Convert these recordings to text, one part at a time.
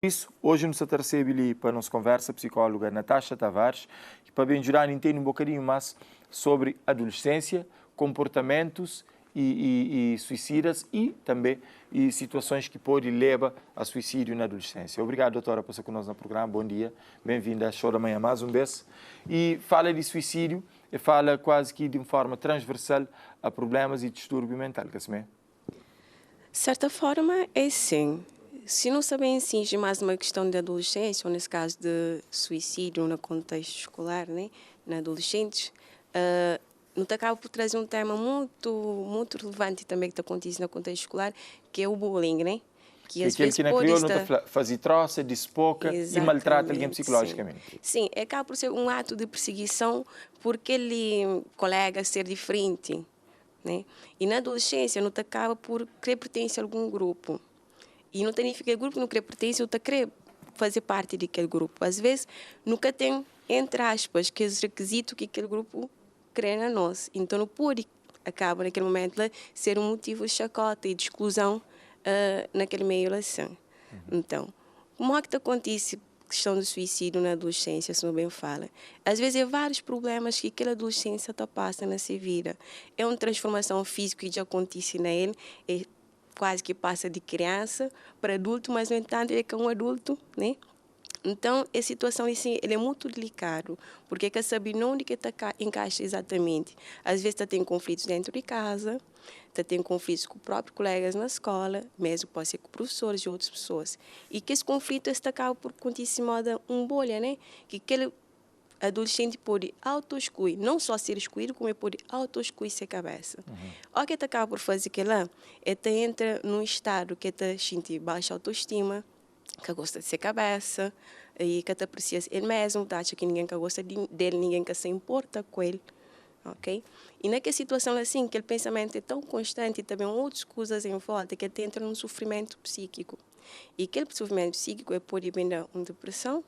Isso, hoje nos recebe para nos conversa a psicóloga Natasha Tavares, que para bem ajudar a entender um bocadinho mais sobre adolescência, comportamentos e suicidas e também situações que podem levar a suicídio na adolescência. Obrigado, doutora, por estar conosco no programa. Bom dia, bem-vinda à Show da Manhã mais uma vez. E fala de suicídio e fala quase que de uma forma transversal a problemas e distúrbio mental, que assim é? De certa forma, é sim. Se não sabem assim, mais uma questão de adolescência, ou nesse caso de suicídio no contexto escolar, né, na adolescentes, não te acaba por trazer um tema muito relevante também que acontece no contexto escolar, que é o bullying, né? Que aquele que não criou não faz troça, despoca e maltrata alguém psicologicamente. Sim, acaba por ser um ato de perseguição por aquele colega ser diferente, né? E na adolescência não te acaba por querer pertencer a algum grupo. E não tem aquele grupo, não querer pertencer, não querer fazer parte daquele grupo. Às vezes, nunca tem, entre aspas, que é os requisitos que aquele grupo crê na nós. Então, não pode, acaba naquele momento, ser um motivo de chacota e de exclusão naquele meio assim. Então, como é que acontece a questão do suicídio na adolescência, se não bem fala? Às vezes, é vários problemas que aquela adolescência está passando na sua vida. É uma transformação física que já acontece nele, quase que passa de criança para adulto, mas, no entanto, ele é um adulto, né? Então, a situação assim, ele é muito delicado, porque quer saber onde que encaixa exatamente. Às vezes, tem conflitos dentro de casa, tem conflitos com próprios colegas na escola, mesmo pode ser com professores e outras pessoas. E que esse conflito acaba por acontecer modo bolha, né? Que aquele adolescente pode auto-excluir, não só ser excluído, como pode auto-excluir sua cabeça. O que acaba por fazer que lá, entra num estado que sente baixa autoestima, que gosta de ser cabeça, e que aprecia ele mesmo, acha que ninguém que gosta dele, ninguém que se importa com ele. Ok? E naquela situação assim, que o pensamento é tão constante e também outras coisas em volta, que ele entra num sofrimento psíquico. E aquele sofrimento psíquico pode vir de uma depressão,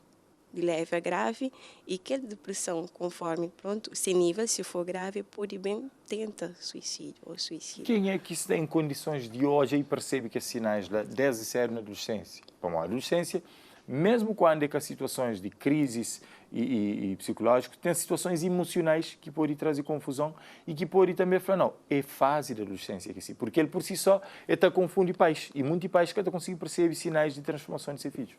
de leve a grave, e que a depressão, conforme, se nível, se for grave, pode bem tenta suicídio ou suicídio. Quem é que está em condições de hoje e percebe que os sinais desde cedo na adolescência? Bom, a adolescência, mesmo quando é que há situações de crises e psicológicos, tem situações emocionais que podem trazer confusão e que podem também falar, não, é fase da adolescência, que sim, porque ele por si só está confunde pais, e muitos pais que não conseguem perceber sinais de transformação de seu filho.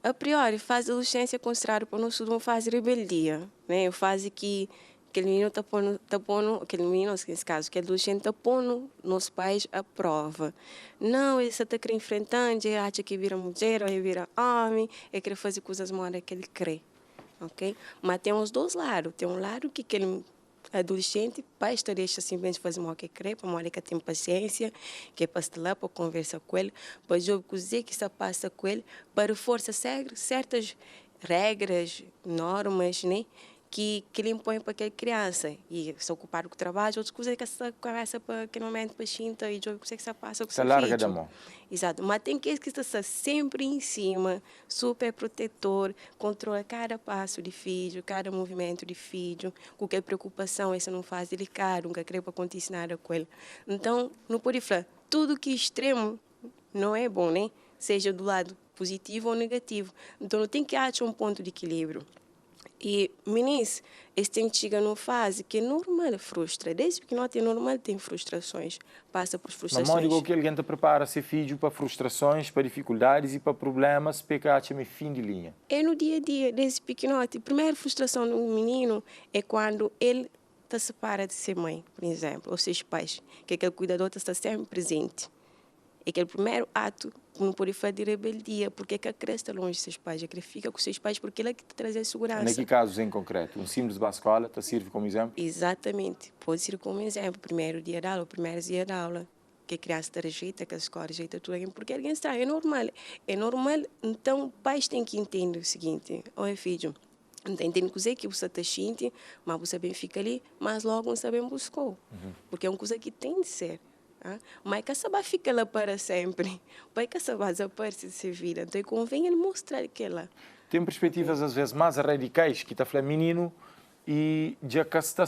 A priori, fase de adolescência é considerada por nós uma fase de rebeldia, né? A fase que aquele menino está pondo, aquele menino, nesse caso, que adolescente está pondo nos pais à prova. Não, ele está querendo enfrentar, ele acha que vira mulher, ou ele vira homem, ele quer fazer coisas modas que ele crê, ok? Mas tem os dois lados. Tem um lado que aquele adolescente, pai deixa simplesmente fazer o que quer, para mostrar que tem paciência, que é para estar lá, para conversar com ele, para dizer que se passa com ele, para forçar certas regras, normas, né? Que ele impõe para aquela criança. E se ocupar com o trabalho, outras coisas que essa conversa para aquele momento para chinta e jogo que se passa com o seu filho. Larga da mão. Exato. Mas tem que estar sempre em cima, super protetor, controla cada passo de filho, cada movimento de filho, qualquer preocupação, essa não faz delicado, nunca quer para acontecer nada com ele. Então, não pode falar, tudo que é extremo não é bom, né? Seja do lado positivo ou negativo. Então, tem que achar um ponto de equilíbrio. E, meninas, este chega numa fase que é normal, frustra. Desde que não é normal, tem frustrações. Passa por frustrações. Mas digo que alguém te prepara seu filho para frustrações, para dificuldades e para problemas, para que é fim de linha. É no dia a dia, desde pequenote. A primeira frustração do menino é quando ele se separa de sua mãe, por exemplo, ou seus pais, que aquele cuidador está sempre presente. É aquele primeiro ato que não pode fazer de rebeldia, porque é que a criança está longe de seus pais, é que ele fica com seus pais porque ele é que te traz a segurança. Naquele casos em concreto, um simples para a escola, te serve como exemplo? Exatamente, pode ser como exemplo, primeiro dia de aula, o primeiro dia de aula, que a criança te rejeita, que a escola rejeita tudo, porque alguém está, é normal, então pais têm que entender o seguinte, olha filho, entende que você está sentindo, mas você bem fica ali, mas logo você bem buscou, porque é uma coisa que tem de ser. Mas que essa fica lá para sempre. Pai que essa desaparece de sua vida. Então convém ele mostrar que ela. Tem perspectivas às vezes mais radicais que está falando menino e já que está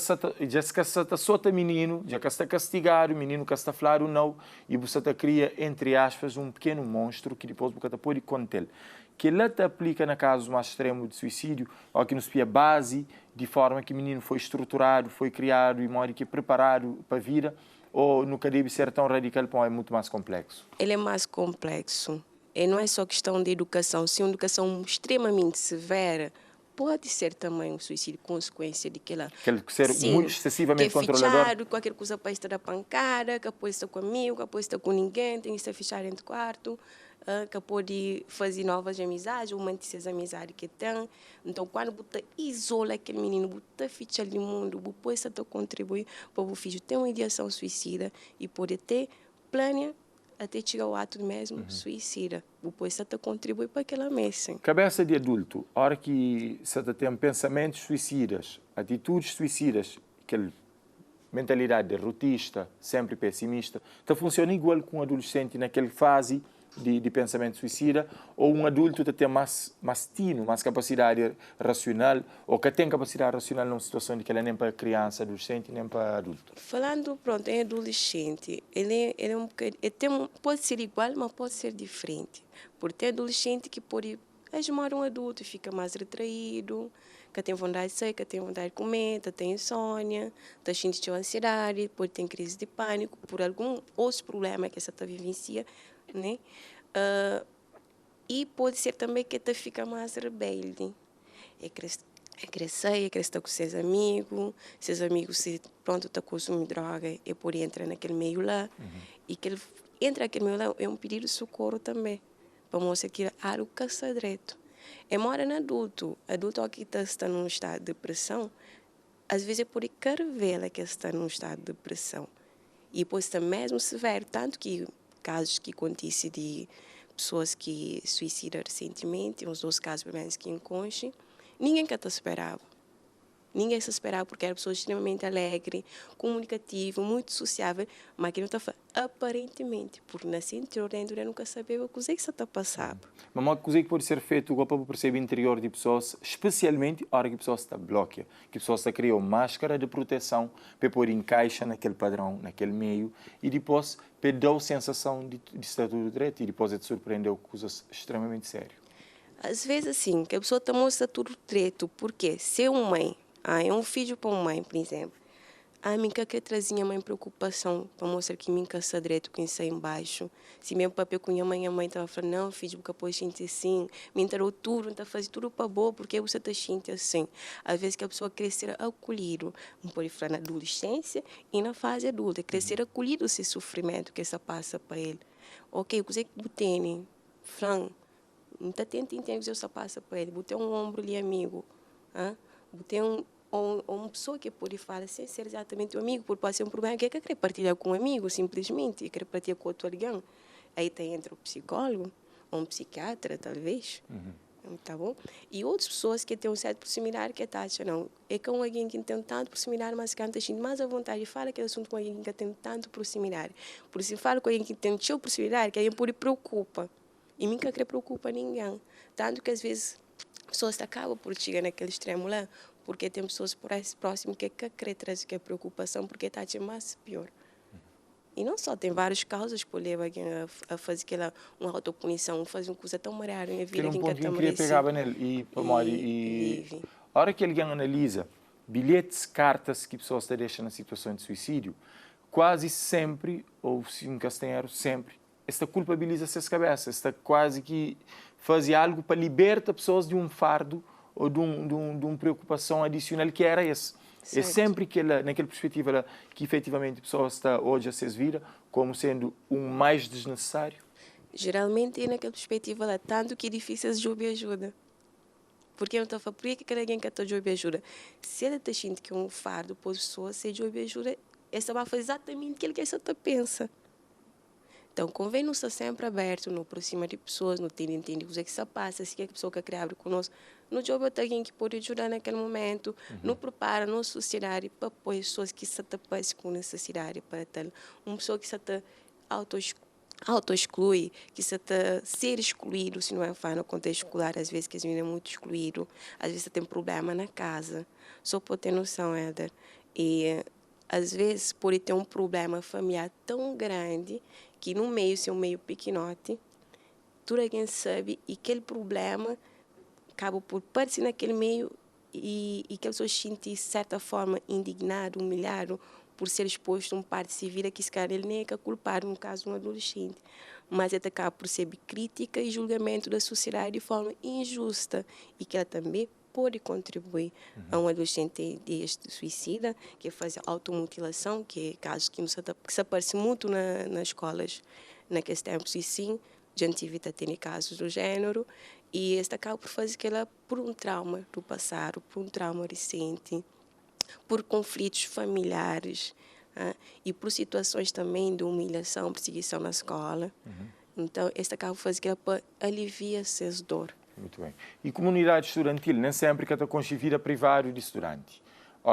solta menino, já que está castigado, o menino que está falando não, e você cria, entre aspas, um pequeno monstro que depois você pode conter. Que ele te aplica na casos mais extremos de suicídio, ou que nos pia base, de forma que o menino foi estruturado, foi criado e mora que preparado para a vida, ou nunca deve ser tão radical, é muito mais complexo? Ele é mais complexo. E não é só questão de educação. Se uma educação extremamente severa, pode ser também um suicídio, consequência de que ela... Aquele que ser sim, muito excessivamente que é controlador. fichado, qualquer coisa para estar da pancada, que pode estar comigo, que pode estar com ninguém, tem que estar fechado dentro do quarto, que pode fazer novas amizades, ou manter essas amizades que tem. Então, quando você isola aquele menino, você ficha ali no mundo, você pode contribuir para o filho ter uma ideação suicida e pode ter plano até chegar ao ato mesmo suicida. Depois você contribui para aquela mesa. Cabeça de adulto, a hora que você tem pensamentos suicidas, atitudes suicidas, aquela mentalidade derrotista, sempre pessimista, então funciona igual com um adolescente naquela fase de pensamento suicida, ou um adulto que tem mais tino, mais capacidade racional, ou que tem capacidade racional numa situação de que ela nem para criança, adolescente, nem para adulto? Falando, pronto, em adolescente, ele é um bocadinho, pode ser igual, mas pode ser diferente. Porque tem adolescente que pode esmar um adulto e fica mais retraído, que tem vontade de sair, que tem vontade de comer, que tem insônia, que sente ansiedade, pode ter crise de pânico, por algum outro problema que essa está vivencia, né? E pode ser também que ela fica mais rebelde. É crescer com seus amigos se pronto está consumir droga, e pode entrar naquele meio lá. E que ele entra naquele meio lá é um pedido de socorro também, para mostrar que algo que está direito. É mora no adulto que está num estado de depressão, às vezes pode ver que está num estado de depressão. E depois está mesmo severo, tanto que casos que acontecem de pessoas que suicidam recentemente, uns 2 casos pelo menos que encontrem, ninguém que te esperava. Ninguém se esperava porque era pessoa extremamente alegre, comunicativa, muito sociável, mas que não está aparentemente, porque nasceu interior dentro, eu nunca sabia o que você está passando. Mas uma coisa que pode ser feita para perceber o interior de pessoas, especialmente a hora que a pessoa está bloqueada, que a pessoa está criando máscara de proteção para pôr encaixa naquele padrão, naquele meio, e depois dar a sensação de estar tudo direito, e depois é de surpreender com coisas extremamente sérias. Às vezes, assim, que a pessoa está mostrando tudo direito, porque se é uma mãe, é um filho para uma mãe, por exemplo, a mim que trazia mãe preocupação para mostrar que mim que está direito, que está embaixo. Se meu papel com a mãe estava falando, não, filho, porque pode sentir assim, me entrou tudo, está fazendo tudo para boa, porque você está sentindo assim. Às vezes que a pessoa crescer acolhido, não pode falar na adolescência e na fase adulta, crescer acolhido esse sofrimento que essa passa para ele. Ok, o que você tem, Fran, não está tentando entender o que você passa para ele, botei um ombro ali, amigo, botei uma pessoa que pode falar sem ser exatamente um amigo, porque pode ser um problema que quer partilhar com um amigo, simplesmente, quer partilhar com outro alguém. Aí tem entre o psicólogo, ou um psiquiatra, talvez, tá bom? E outras pessoas que têm um certo proximidade que acham, não, é com alguém que tem tanto proximidade, mas que está sentindo mais à vontade, fala aquele assunto com alguém que tem tanto proximidade. Por isso, fala com alguém que tem tanta proximidade, que alguém pode preocupa. E nunca quer preocupa ninguém. Tanto que, às vezes, pessoas acabam por chegar naquele extremo lá, porque tem pessoas próximas que querem trazer que preocupação, porque está mais pior. E não só, tem várias causas que levam a fazer uma autopunição, fazer uma coisa tão mareada na vida Que que ponto que eu queria merece. pegar nele e a hora que alguém analisa bilhetes, cartas que pessoas te deixam na situação de suicídio, quase sempre, ou se nunca se tem erro, sempre, esta culpabiliza-se as cabeças, esta quase que faz algo para libertar pessoas de um fardo ou de uma preocupação adicional que era esse. Certo. É sempre que naquela perspectiva que efetivamente a pessoa está hoje a ser vira como sendo um mais desnecessário. Geralmente é naquela perspectiva lá, tanto que é difícil de ouvir ajuda. Porque eu não estou falando, por que alguém quer de ouvir ajuda? Se ele está sentindo que é um fardo para a pessoa, se de ouvir ajuda, essa vai fazer exatamente aquilo que essa pensa. Então, convém não estar sempre aberto, não aproxima de pessoas, não entende o que se passa, se a pessoa que quer abrir conosco. No jogo tem alguém que pode ajudar naquele momento, não prepara na sociedade para apoiar pessoas que se passam com necessidade para ter uma pessoa que se está auto-exclui, que se está ser excluído, se não é no contexto escolar, às vezes que as meninas é muito excluído, às vezes tem problema na casa, só para ter noção, Éder. E às vezes pode ter um problema familiar tão grande que no meio, se é um meio pequenote, tudo alguém sabe e aquele problema acaba por aparecer naquele meio e que a pessoa se sente, de certa forma, indignado, humilhado por ser exposto a um parte civil que, se calhar, ele nem é que é culpado, no caso de um adolescente. Mas ele acaba por receber crítica e julgamento da sociedade de forma injusta e que ela também pode contribuir a um adolescente deste suicida, que faz automutilação, que é caso que se aparece muito nas escolas naqueles tempos, e sim, já tive tendo casos do gênero, e este acaba por fazer que ela, por um trauma do passado, por um trauma recente, por conflitos familiares, e por situações também de humilhação, perseguição na escola. Então, este acaba por fazer que ela alivia essa dor. Muito bem. E comunidade estudantil, nem sempre que está constituída privada de estudante.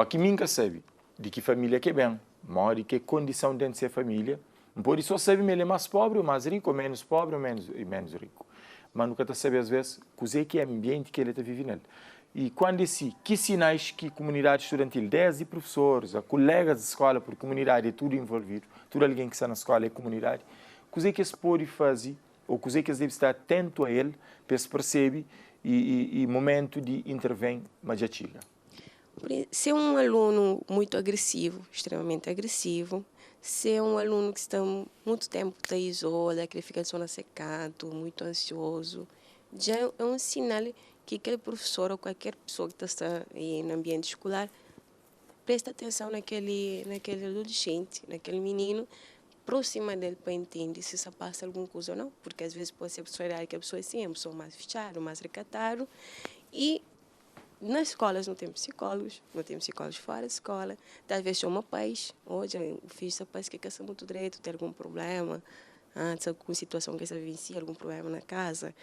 Que nunca sabe de que família que é bem, mora e que condição dentro de ser família. Não pode só saber se ele é mais pobre ou mais rico, ou menos pobre ou menos rico. Mas nunca está saber, às vezes, o que é o ambiente que ele está vivendo. E quando que sinais que a comunidade estudantil, desde professores, a colegas de escola, por comunidade, é tudo envolvido, tudo alguém que está na escola é comunidade, o que se pode fazer, ou o que se deve estar atento a ele, para se perceber e momento de intervém, mas já chega. Se é um aluno muito agressivo, extremamente agressivo, se é um aluno que está muito tempo que isola, que ele fica só na secado, muito ansioso, já é um sinal que aquele professor ou qualquer pessoa que está no ambiente escolar presta atenção naquele adolescente, naquele menino, próxima dele para entender se se passa alguma coisa ou não, porque às vezes pode ser a pessoa que a pessoa é assim, a pessoa mais fechada, mais recatado, e nas escolas não tem psicólogos fora da escola, talvez chama pais, hoje o filho se parece que quer ser muito direito, tem algum problema, alguma situação que se vivencia, algum problema na casa,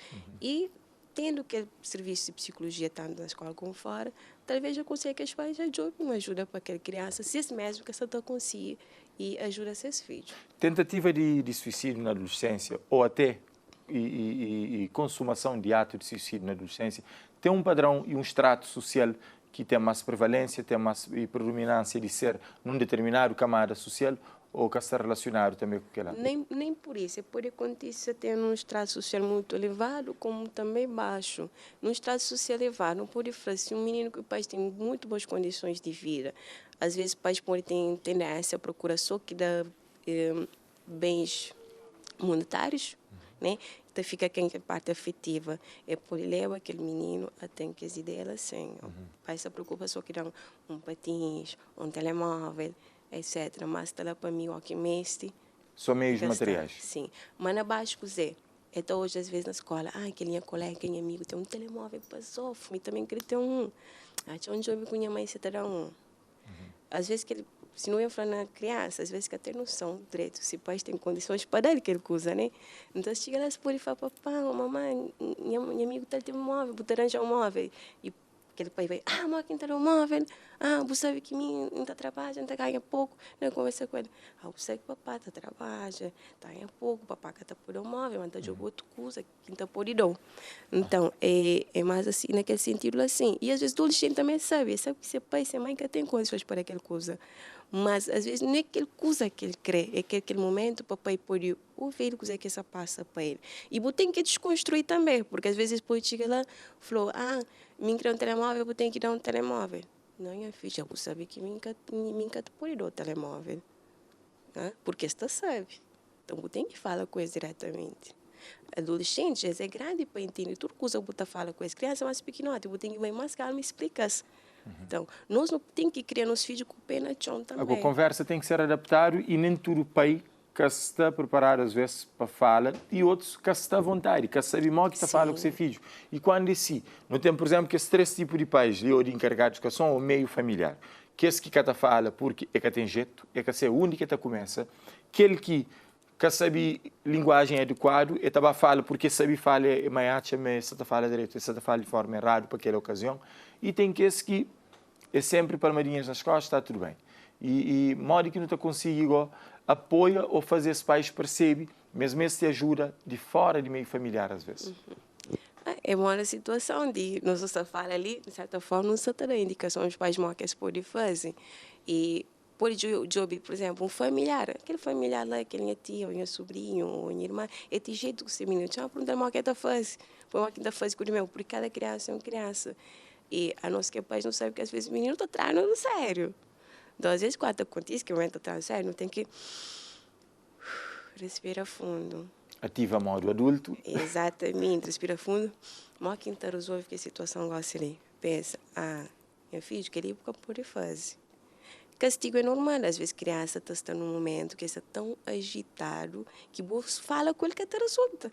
e tendo que serviço de psicologia tanto na escola como fora, talvez eu consiga que os pais ajudem, uma ajuda para aquela criança, se esse mesmo que essa está conseguir e ajuda seus filhos. Tentativa de suicídio na adolescência ou até e consumação de ato de suicídio na adolescência tem um padrão e um extrato social que tem mais prevalência, tem mais predominância de ser num determinado camada social ou que está relacionado também com aquela? Nem por isso. Pode acontecer ter um extrato social muito elevado, como também baixo. Num extrato social elevado, não pode fazer. Se um menino que o pai tem muito boas condições de vida, às vezes o pai pode ter tendência a procurar só que dá bens monetários, né? Então fica aqui a parte afetiva. Pode levar aquele menino até que as ideias assim. O pai se preocupa só que dá um patins, um telemóvel, etc. Mas está lá para mim, o que meste. Só meios materiais? Sim. Mas na baixa, então hoje, às vezes, na escola, aquele minha colega, aquele amigo tem um telemóvel, passou, e também queria ter um. Tinha um jovem com minha mãe, você terá um. Às vezes, que ele, se não ia falar na criança, às vezes que até não são direito, se pais têm condições para dar aquele coisa, né? Então, chega lá, se pode falar, papai, mamãe, minha amigo está tendo um móvel, vou arranjar um móvel. E aquele pai vai, mas quem está no móvel? Você sabe que mim não está trabalhando, não está ganhando pouco. Eu converso com ele. Você sabe que papai está trabalhando, está ganhando pouco, papai está por um móvel, mas está jogando outra coisa, quem está por idão. Então, é mais assim, naquele sentido assim. E às vezes o adolescente também sabe que seu pai e sua mãe que tem condições para aquela coisa. Mas às vezes não é aquela coisa que ele crê, é que aquele momento o papai pode ouvir o que essa passa para ele. E você tem que desconstruir também, porque às vezes pode chegar lá e falar, me quer um telemóvel, eu tenho que dar um telemóvel. Não, minha filha, você sabe que me pode dar o telemóvel. Porque você sabe. Então, você tem que falar com eles diretamente. Adolescentes, é grande para entender tudo que você fala com as crianças, mas pequenote, você tem que ir mais calmo e explicar. Então, nós não temos que criar nossos filhos com o pé na chão também. A conversa tem que ser adaptada e nem todo pai que está preparado às vezes para falar e outros que está à vontade, que sabe mal que está falando com seu filho. E quando é assim, não tem, por exemplo, que esses três tipos de pais, de encarregados de educação ou meio familiar, que esse que está fala porque é que tem jeito, é que é o único que está começa, aquele que sabe linguagem adequada, e também fala porque sabe falar maiacha, mas está fala direito, está fala de forma errada para aquela ocasião, e tem que esse que é sempre palmadinhas nas costas, está tudo bem. E modo que não está conseguindo apoia ou fazer esse país percebe mesmo esse ajuda de fora de meio familiar às vezes. É uma situação de, nós só fala ali, de certa forma, não se terá indicações para as que se pode fazer. E por job, por exemplo, um familiar, aquele familiar lá, aquele minha tia, ou minha sobrinho, ou minha irmã, é de jeito que esse menino tinha perguntar o que está fazendo, o que está fazendo com o meu, porque cada criança é uma criança. E a nossa que é pai não sabe que às vezes o menino está tratando sério. Então, às vezes, quando acontece que o menino está tratando sério, não tem que respirar fundo. Ativa modo adulto. Exatamente, respira fundo. Mas quem está resolve que a situação gosta ali. Pensa, meu filho, que ele pode fazer. Castigo é normal, às vezes criança está num momento que está tão agitado que você fala com ele que está resolta.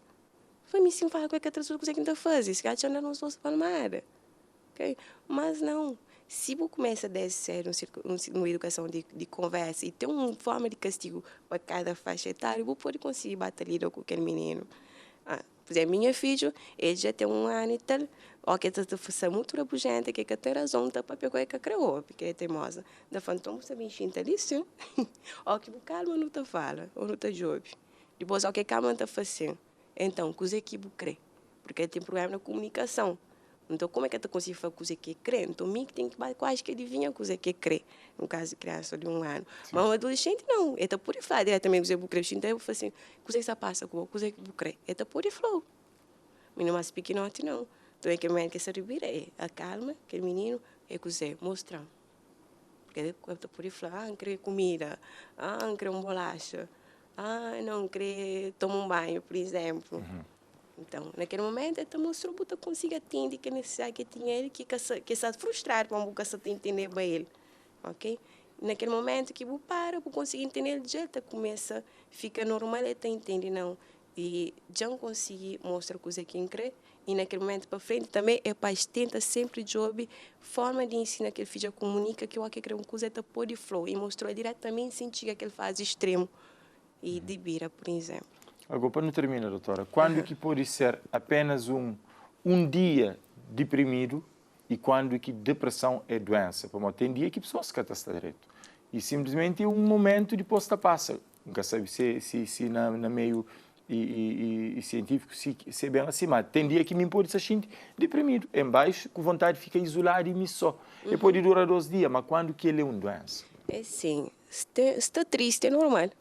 Foi me sim fala com ele que está resolta, o que está fazendo? Se gato não se fala nada. Okay? Mas não. Se você começa a descer uma educação de conversa e tem uma forma de castigo para cada faixa etária, você pode conseguir batalhar com aquele menino. Por exemplo, minha filha, ele já tem 1 ano e tal, que está fazendo muito rabugenta, que tem razão para pegar que criou, porque é teimosa. Da fantom você me xinta disso, que calma não te fala, ou não te jobe. Depois, que calma não te fazendo. Então, coisa que você crê, porque tem problema na comunicação. Então, como é que tu consegue fazer coisa que crê? Então, mim que tem que quase que adivinha coisa que crê, no caso de criança de 1 ano. Sim. Mas um adolescente não, ele pode falar diretamente coisa que crê. Então, eu falo assim, coisa que se passa com coisa que crê, ele pode falar. Menino mais pequenote não. Então, é que o menino que se revira, acalma, aquele menino, é coisa, mostrar. Porque ele pode falar, não crê comida, não crê uma bolacha, não crê tomar um banho, por exemplo. Então, naquele momento, ele mostrou que consegue atender que necessidade que tinha ele, que está frustrado, mas você tem que entender bem ele. Ok? Naquele momento que você para, você consegue entender ele, já começa, fica normal, ele está entendendo, não. E já não consegue mostrar coisa que crê. E naquele momento para frente também, é para tenta sempre job forma de ensinar que ele filho comunica que o que crê uma coisa está pode flow e mostrou diretamente sentir que ele faz extremo e de bira, por exemplo. Agora, para não terminar, doutora, quando que pode ser apenas um dia deprimido e quando que depressão é doença? Porque tem dia que a pessoa se catasta direito. E simplesmente é um momento depois da passa. Nunca sabe se na meio e científico se é bem assim, mas tem dia que me pode se sentir deprimido, em baixo, com vontade de ficar isolado e me só. E pode durar 2 dias, mas quando que ele é uma doença? É sim, está triste, é normal.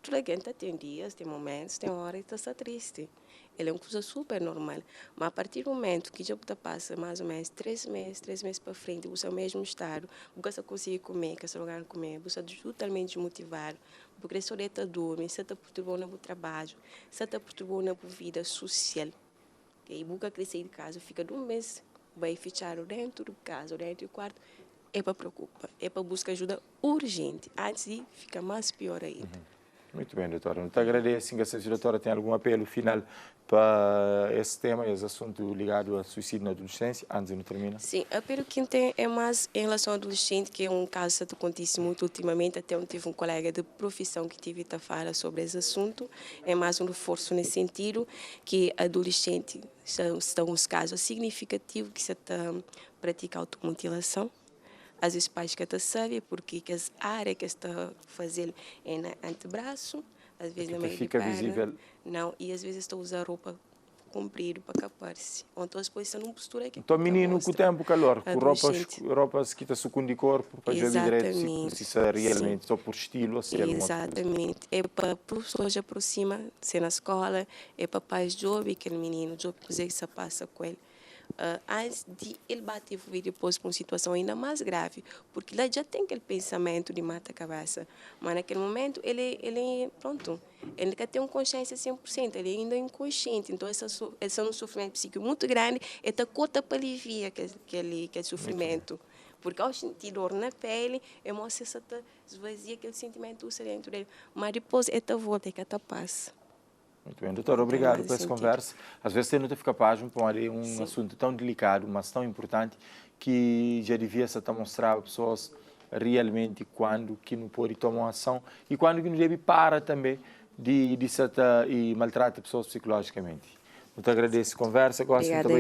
Toda gente tem dias, tem momentos, tem horas que está triste. Ele é uma coisa super normal. Mas a partir do momento que já passa mais ou menos 3 meses para frente, você é o mesmo estado, você consegue comer, você não comer, você está totalmente desmotivado, porque você está dormindo, você está perturbando no trabalho, você está perturbando na vida social. E você crescer de casa, fica de 1 mês, vai ficar dentro do casa, dentro do quarto, é para preocupar, é para buscar ajuda urgente, antes de ficar mais pior ainda. Muito bem, doutora. Eu te agradeço. Se a doutora tem algum apelo final para esse tema, esse assunto ligado ao suicídio na adolescência, antes de não terminar? Sim, o apelo que tem é mais em relação ao adolescente, que é um caso que acontece muito ultimamente. Até eu tive um colega de profissão que tive a falar sobre esse assunto. É mais um reforço nesse sentido, que adolescente estão os casos significativos que se pratica automutilação. Às vezes pais que até sabem porque que as áreas que está fazendo é no antebraço, às vezes na meio de perna. Visível. Não, e às vezes está usando roupa comprida para capar-se. Ou então depois está numa postura que então menino com o tempo calor, com roupas que está sucundem corpo, para já direito, se realmente só por estilo ou se é exatamente. É para professores aproxima, se na escola, é para pais jovens, aquele menino jovem que se passa com ele. Antes de ele bater depois para uma situação ainda mais grave, porque lá já tem aquele pensamento de mata a cabeça, mas naquele momento ele pronto, ele quer ter uma consciência 100%, ele ainda é inconsciente, então esse é um sofrimento psíquico muito grande, e está cota para aliviar aquele sofrimento, porque ao sentir dor na pele, a emoção esvazia aquele sentimento dentro dele, mas depois ele volta e que passa. Muito bem, doutor, obrigado por essa conversa. Às vezes você não fica capaz de pôr um assunto tão delicado, mas tão importante, que já devia se mostrar a pessoas realmente quando que não pode tomar ação e quando que não deve parar também de maltratar pessoas psicologicamente. Muito agradeço a conversa. Gosto muito